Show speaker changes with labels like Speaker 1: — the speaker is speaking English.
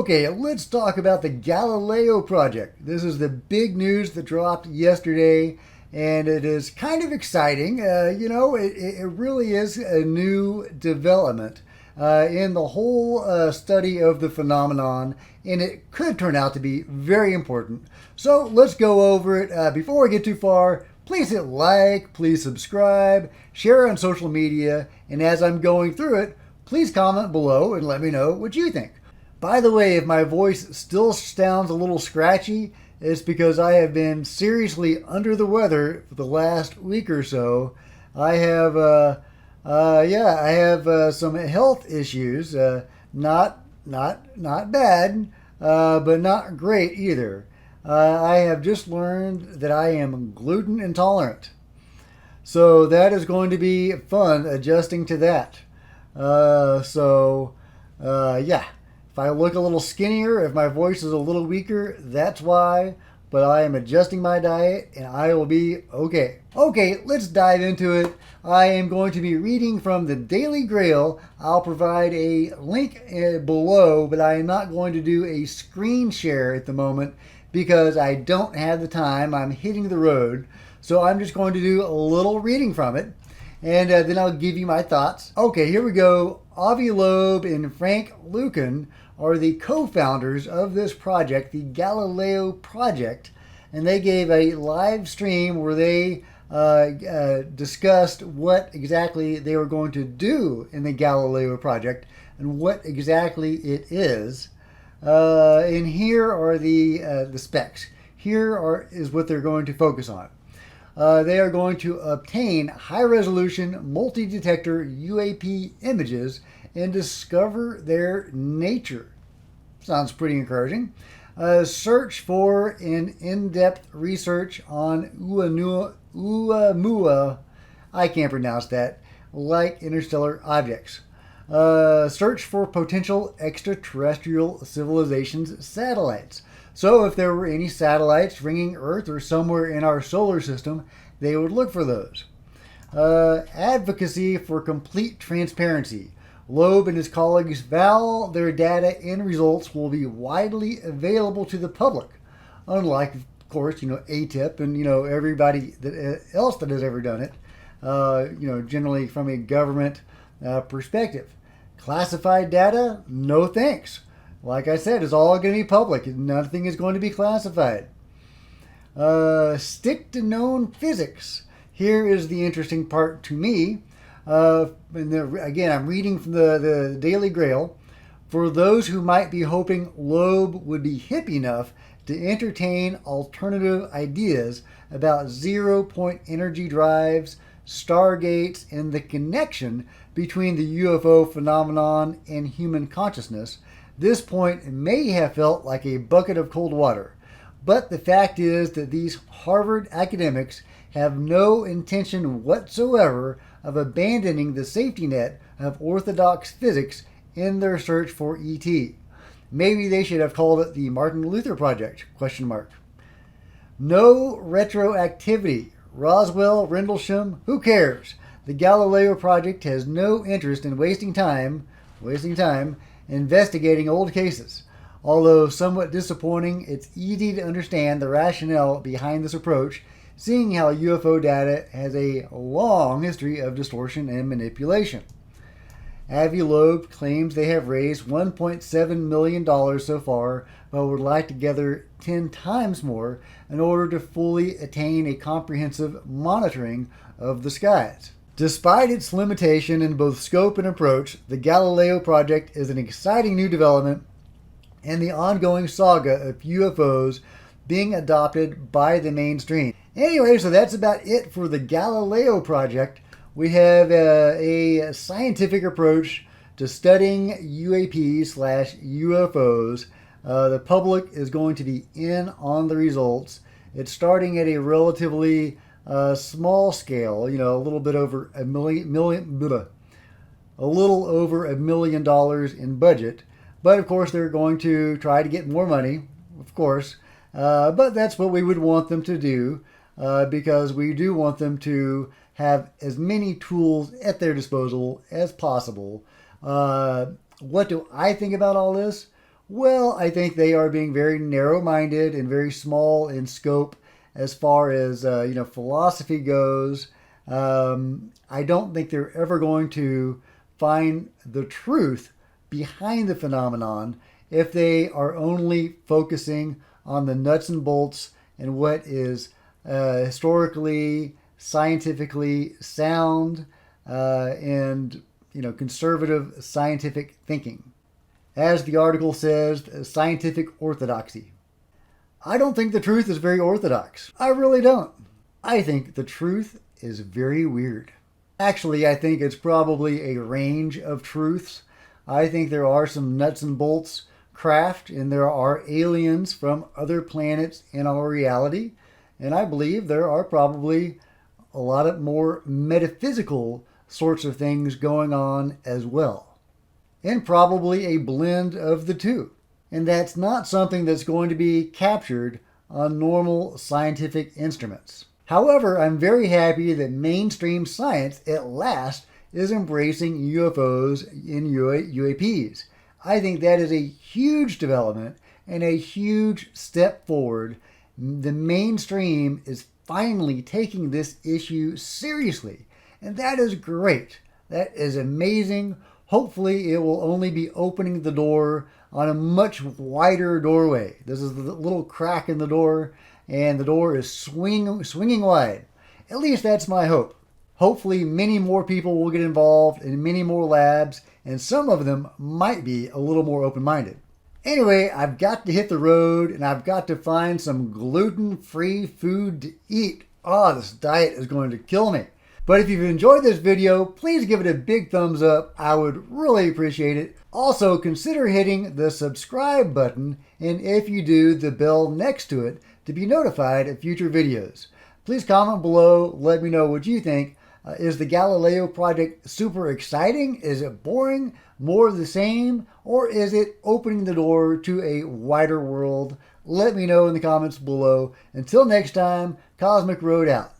Speaker 1: Okay, let's talk about the Galileo project. This is the big news that dropped yesterday, and it is kind of exciting. It really is a new development in the whole study of the phenomenon, and it could turn out to be very important. So let's go over it. Before we get too far, please hit like, please subscribe, share on social media, and as I'm going through it, please comment below and let me know what you think. By the way, if my voice still sounds a little scratchy, it's because I have been seriously under the weather for the last week or so. I have, some health issues. Not bad, but not great either. I have just learned that I am gluten intolerant, so that is going to be fun adjusting to that. If I look a little skinnier, if my voice is a little weaker, that's why. But I am adjusting my diet and I will be okay. Okay, let's dive into it. I am going to be reading from the Daily Grail. I'll provide a link below, but I am not going to do a screen share at the moment because I don't have the time. I'm hitting the road. So I'm just going to do a little reading from it. And then I'll give you my thoughts. Okay, here we go. Avi Loeb and Frank Lucan are the co-founders of this project, the Galileo project, and they gave a live stream where they discussed what exactly they were going to do in the Galileo project and what exactly it is. And here are the specs. Is what they're going to focus on. They are going to obtain high-resolution multi-detector U.A.P. images and discover their nature. Sounds pretty encouraging. Search for an in-depth research on Oumuamua, I can't pronounce that, like interstellar objects. Search for potential extraterrestrial civilizations satellites. So if there were any satellites ringing Earth or somewhere in our solar system, they would look for those. Advocacy for complete transparency. Loeb and his colleagues vow their data and results will be widely available to the public, unlike, of course, E.T.s and, everybody else that has ever done it, generally from a government perspective. Classified data? No thanks. Like I said, it's all going to be public. Nothing is going to be classified. Stick to known physics. Here is the interesting part to me. Again, I'm reading from the Daily Grail. For those who might be hoping Loeb would be hip enough to entertain alternative ideas about zero-point energy drives, stargates, and the connection between the U.F.O. phenomenon and human consciousness, this point may have felt like a bucket of cold water. But the fact is that these Harvard academics have no intention whatsoever of abandoning the safety net of orthodox physics in their search for E.T. Maybe they should have called it the Martin Luther Project, ? No retroactivity. Roswell, Rendlesham, who cares? The Galileo Project has no interest in wasting time investigating old cases. Although somewhat disappointing, it's easy to understand the rationale behind this approach, seeing how UFO data has a long history of distortion and manipulation. Avi Loeb claims they have raised $1.7 million so far, but would like to gather 10 times more in order to fully attain a comprehensive monitoring of the skies. Despite its limitation in both scope and approach, the Galileo project is an exciting new development in the ongoing saga of UFOs being adopted by the mainstream. Anyway, so that's about it for the Galileo project. We have a scientific approach to studying UAP/UFOs. The public is going to be in on the results. It's starting at a relatively small scale, a little bit over a little over $1 million in budget. But of course, they're going to try to get more money, of course. But that's what we would want them to do, because we do want them to have as many tools at their disposal as possible. What do I think about all this? Well, I think they are being very narrow-minded and very small in scope as far as philosophy goes. I don't think they're ever going to find the truth behind the phenomenon if they are only focusing on the nuts and bolts and what is historically, scientifically sound and conservative scientific thinking. As the article says, scientific orthodoxy. I don't think the truth is very orthodox. I really don't. I think the truth is very weird. Actually, I think it's probably a range of truths. I think there are some nuts and bolts craft, and there are aliens from other planets in our reality. And I believe there are probably a lot of more metaphysical sorts of things going on as well. And probably a blend of the two. And that's not something that's going to be captured on normal scientific instruments. However, I'm very happy that mainstream science at last is embracing UFOs and U.A.Ps. I think that is a huge development and a huge step forward. The mainstream is finally taking this issue seriously, and that is great. That is amazing. Hopefully, it will only be opening the door on a much wider doorway. This is the little crack in the door, and the door is swinging wide. At least that's my hope. Hopefully, many more people will get involved in many more labs, and some of them might be a little more open-minded. Anyway, I've got to hit the road, and I've got to find some gluten-free food to eat. Oh, this diet is going to kill me. But if you've enjoyed this video, please give it a big thumbs up. I would really appreciate it. Also, consider hitting the subscribe button, and if you do, the bell next to it to be notified of future videos. Please comment below. Let me know what you think. Is the Galileo project super exciting? Is it boring? More of the same? Or is it opening the door to a wider world? Let me know in the comments below. Until next time, Cosmic Road out.